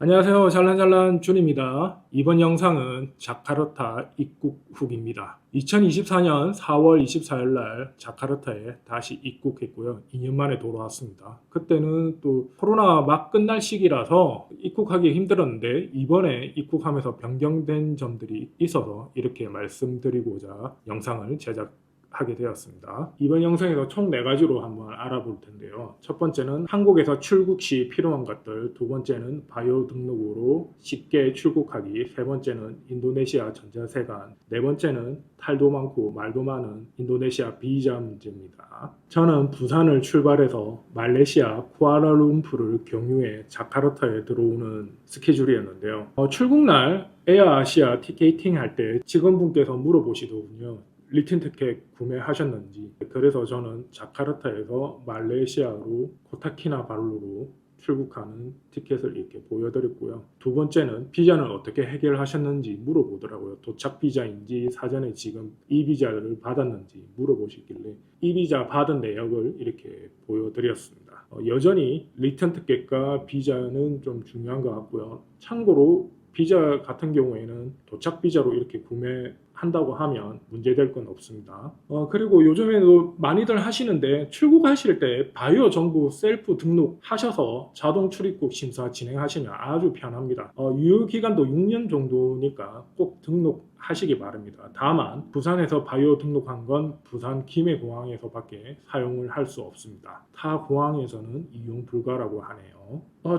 안녕하세요. 잘란잘란 준입니다. 이번 영상은 자카르타 입국 후기입니다. 2024년 4월 24일 날 자카르타에 다시 입국했고요. 2년 만에 돌아왔습니다. 그때는 또 코로나 막 끝날 시기라서 입국하기 힘들었는데 이번에 입국하면서 변경된 점들이 있어서 이렇게 말씀드리고자 영상을 제작하게 되었습니다. 이번 영상에서 총 4가지로 한번 알아볼 텐데요. 첫 번째는 한국에서 출국 시 필요한 것들, 두 번째는 바이오 등록으로 쉽게 출국하기, 세 번째는 인도네시아 전자세관, 네 번째는 탈도 많고 말도 많은 인도네시아 비자 문제입니다. 저는 부산을 출발해서 말레이시아 쿠알라룸푸르를 경유해 자카르타에 들어오는 스케줄이었는데요. 출국날 에어아시아 티켓팅 할 때 직원분께서 물어보시더군요. 리튼 티켓 구매하셨는지. 그래서 저는 자카르타에서 말레이시아로 코타키나발루로 출국하는 티켓을 이렇게 보여드렸고요. 두 번째는 비자는 어떻게 해결하셨는지 물어보더라고요. 도착 비자인지 사전에 지금 이 비자를 받았는지 물어보시길래 이 비자 받은 내역을 이렇게 보여드렸습니다. 여전히 리턴 티켓과 비자는 좀 중요한 것 같고요. 참고로 비자 같은 경우에는 도착 비자로 이렇게 구매한다고 하면 문제될 건 없습니다. 그리고 요즘에도 많이들 하시는데 출국하실 때 바이오 정보 셀프 등록하셔서 자동 출입국 심사 진행하시면 아주 편합니다. 유효기간도 6년 정도니까 꼭 등록하시기 바랍니다. 다만 부산에서 바이오 등록한 건 부산 김해공항에서밖에 사용을 할 수 없습니다. 타 공항에서는 이용 불가라고 하네요.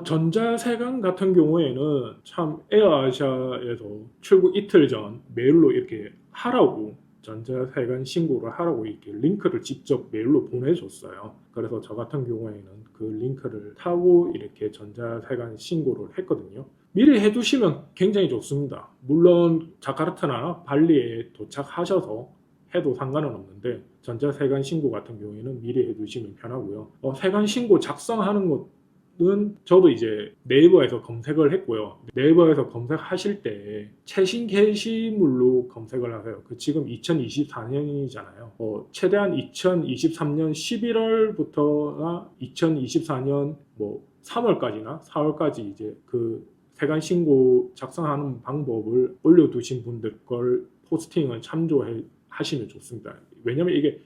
전자세관 같은 경우에는 참 에어아시아에서 출국 이틀 전 메일로 이렇게 하라고, 전자세관 신고를 하라고 이렇게 링크를 직접 메일로 보내줬어요. 그래서 저 같은 경우에는 그 링크를 타고 이렇게 전자세관 신고를 했거든요. 미리 해두시면 굉장히 좋습니다. 물론 자카르타나 발리에 도착하셔서 해도 상관은 없는데 전자세관 신고 같은 경우에는 미리 해두시면 편하고요. 세관 신고 작성하는 것은 저도 이제 네이버에서 검색을 했고요. 네이버에서 검색하실 때 최신 게시물로 검색을 하세요. 지금 2024년이잖아요. 최대한 2023년 11월부터나 2024년 3월까지나 4월까지 이제 그 세관 신고 작성하는 방법을 올려두신 분들 걸 포스팅을 참조하시면 좋습니다. 왜냐면 이게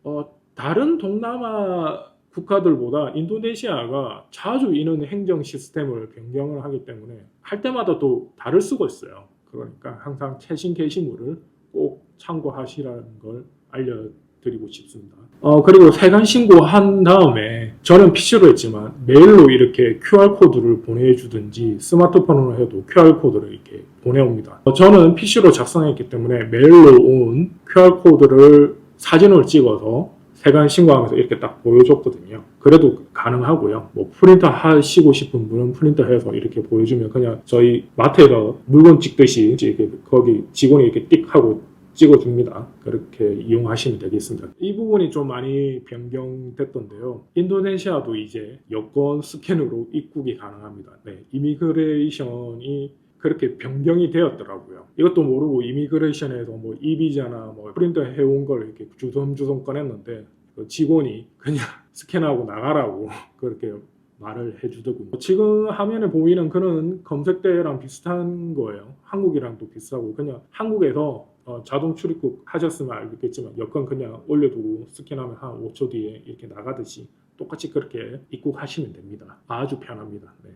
다른 동남아 국가들보다 인도네시아가 자주 이런 행정 시스템을 변경을 하기 때문에 할 때마다 또 다를 수가 있어요. 그러니까 항상 최신 게시물을 꼭 참고하시라는 걸 알려드리고 싶습니다. 그리고 세관 신고한 다음에 저는 PC로 했지만 메일로 이렇게 QR코드를 보내주든지 스마트폰으로 해도 QR코드를 이렇게 보내옵니다. 저는 PC로 작성했기 때문에 메일로 온 QR코드를 사진을 찍어서 세관 신고하면서 이렇게 딱 보여줬거든요. 그래도 가능하고요. 프린터 하시고 싶은 분은 프린터 해서 이렇게 보여주면 그냥 저희 마트에서 물건 찍듯이 이렇게 거기 직원이 이렇게 띡 하고 찍어줍니다. 그렇게 이용하시면 되겠습니다. 이 부분이 좀 많이 변경됐던데요. 인도네시아도 이제 여권 스캔으로 입국이 가능합니다. 이미그레이션이 그렇게 변경이 되었더라고요. 이것도 모르고 이미그레이션에서 이비자나 프린터 해온 걸 이렇게 주섬주섬 꺼냈는데 그 직원이 그냥 스캔하고 나가라고 그렇게 말을 해주더군요. 지금 화면에 보이는 그런 검색대랑 비슷한 거예요. 한국이랑도 비슷하고 그냥 한국에서 자동 출입국 하셨으면 알겠지만 여권 그냥 올려두고 스캔하면 한 5초 뒤에 이렇게 나가듯이 똑같이 그렇게 입국하시면 됩니다. 아주 편합니다. 네.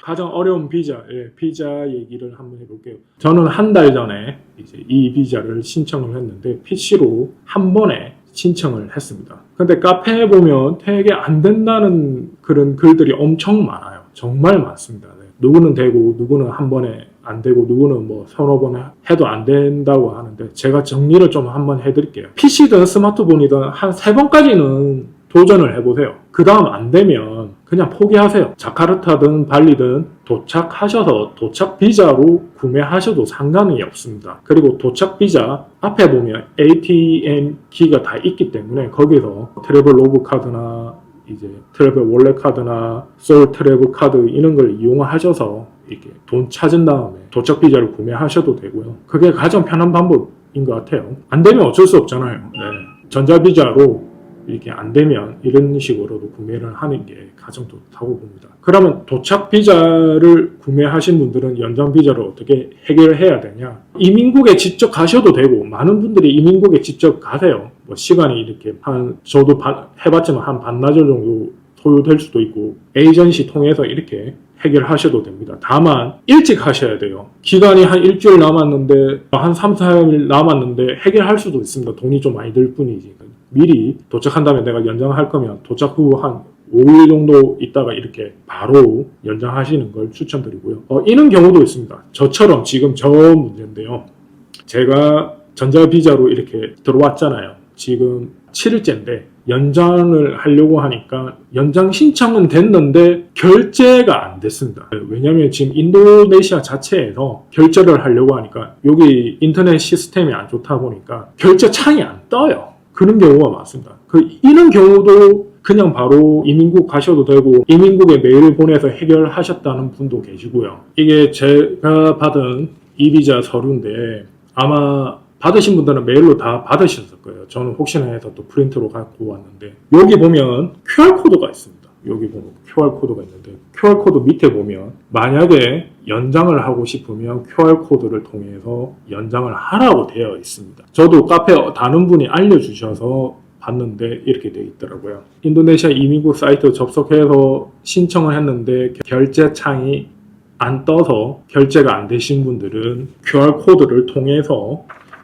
가장 어려운 비자, 비자 얘기를 한번 해볼게요. 저는 한 달 전에 이제 이 비자를 신청을 했는데 PC로 한 번에 신청을 했습니다. 근데 카페에 보면 되게 안 된다는 그런 글들이 엄청 많아요. 정말 많습니다. 누구는 되고 누구는 한 번에 안 되고 누구는 서너 번 해도 안 된다고 하는데 제가 정리를 좀 한번 해드릴게요. PC든 스마트폰이든 한 3번까지는 도전을 해보세요. 그 다음 안 되면 그냥 포기하세요. 자카르타든 발리든 도착하셔서 도착 비자로 구매하셔도 상관이 없습니다. 그리고 도착 비자 앞에 보면 ATM 키가 다 있기 때문에 거기서 트래블 로그 카드나 이제 트래블 월렛 카드나 솔 트래블 카드 이런 걸 이용하셔서 이렇게 돈 찾은 다음에 도착 비자를 구매하셔도 되고요. 그게 가장 편한 방법인 것 같아요. 안 되면 어쩔 수 없잖아요. 전자비자로 이렇게 안 되면 이런 식으로도 구매를 하는 게 가장 좋다고 봅니다. 그러면 도착 비자를 구매하신 분들은 연장 비자를 어떻게 해결해야 되냐? 이민국에 직접 가셔도 되고, 많은 분들이 이민국에 직접 가세요. 뭐 시간이 이렇게 저도 해봤지만 한 반나절 정도 소요될 수도 있고, 에이전시 통해서 이렇게 해결하셔도 됩니다. 다만 일찍 하셔야 돼요. 기간이 한 일주일 남았는데, 한 3, 4일 남았는데 해결할 수도 있습니다. 돈이 좀 많이 들 뿐이지. 미리 도착한 다음에 내가 연장할 거면 도착 후 한 5일 정도 있다가 이렇게 바로 연장하시는 걸 추천드리고요. 이런 경우도 있습니다. 저처럼 지금 저 문제인데요. 제가 전자비자로 이렇게 들어왔잖아요. 지금 7일째인데 연장을 하려고 하니까 연장 신청은 됐는데 결제가 안 됐습니다. 왜냐하면 지금 인도네시아 자체에서 결제를 하려고 하니까 여기 인터넷 시스템이 안 좋다 보니까 결제 창이 안 떠요. 그런 경우가 많습니다. 이런 경우도 그냥 바로 이민국 가셔도 되고 이민국에 메일을 보내서 해결하셨다는 분도 계시고요. 이게 제가 받은 이비자 서류인데 아마 받으신 분들은 메일로 다 받으셨을 거예요. 저는 혹시나 해서 또 프린트로 갖고 왔는데 여기 보면 QR코드가 있습니다. 여기 보면 QR코드가 있는데 QR코드 밑에 보면 만약에 연장을 하고 싶으면 QR코드를 통해서 연장을 하라고 되어 있습니다. 저도 카페 다른 분이 알려주셔서 봤는데 이렇게 되어 있더라고요. 인도네시아 이민국 사이트 접속해서 신청을 했는데 결제 창이 안 떠서 결제가 안 되신 분들은 QR코드를 통해서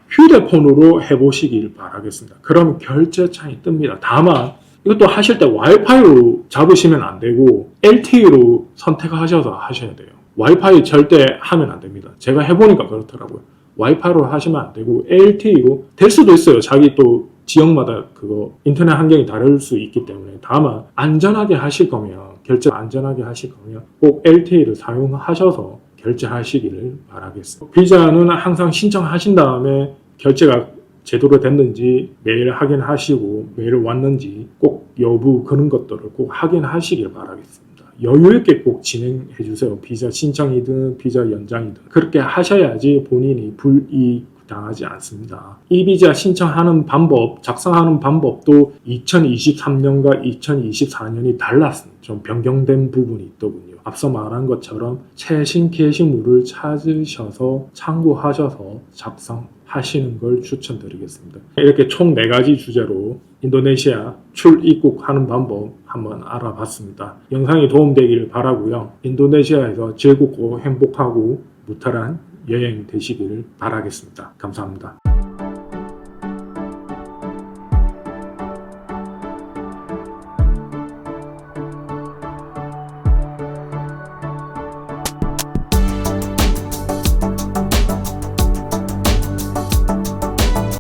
휴대폰으로 해보시길 바라겠습니다. 그럼 결제 창이 뜹니다. 다만 이것도 하실 때 와이파이로 잡으시면 안 되고 LTE로 선택하셔서 하셔야 돼요. 와이파이 절대 하면 안 됩니다. 제가 해보니까 그렇더라고요. 와이파이로 하시면 안 되고 LTE로 될 수도 있어요. 자기 또 지역마다 그거 인터넷 환경이 다를 수 있기 때문에. 다만 안전하게 하실 거면 결제 안전하게 하실 거면 꼭 LTE를 사용하셔서 결제하시기를 바라겠습니다. 비자는 항상 신청하신 다음에 결제가 제대로 됐는지 매일 확인하시고 메일 왔는지 꼭 여부 그런 것들을 꼭 확인하시길 바라겠습니다. 여유 있게 꼭 진행해 주세요. 비자 신청이든 비자 연장이든 그렇게 하셔야지 본인이 불이익 당하지 않습니다. 이 비자 신청하는 방법, 작성하는 방법도 2023년과 2024년이 달랐습니다. 좀 변경된 부분이 있더군요. 앞서 말한 것처럼 최신 게시물을 찾으셔서 참고하셔서 작성하시는 걸 추천드리겠습니다. 이렇게 총 4가지 주제로 인도네시아 출입국하는 방법 한번 알아봤습니다. 영상이 도움되기를 바라고요. 인도네시아에서 즐겁고 행복하고 무탈한 여행 되시기를 바라겠습니다. 감사합니다.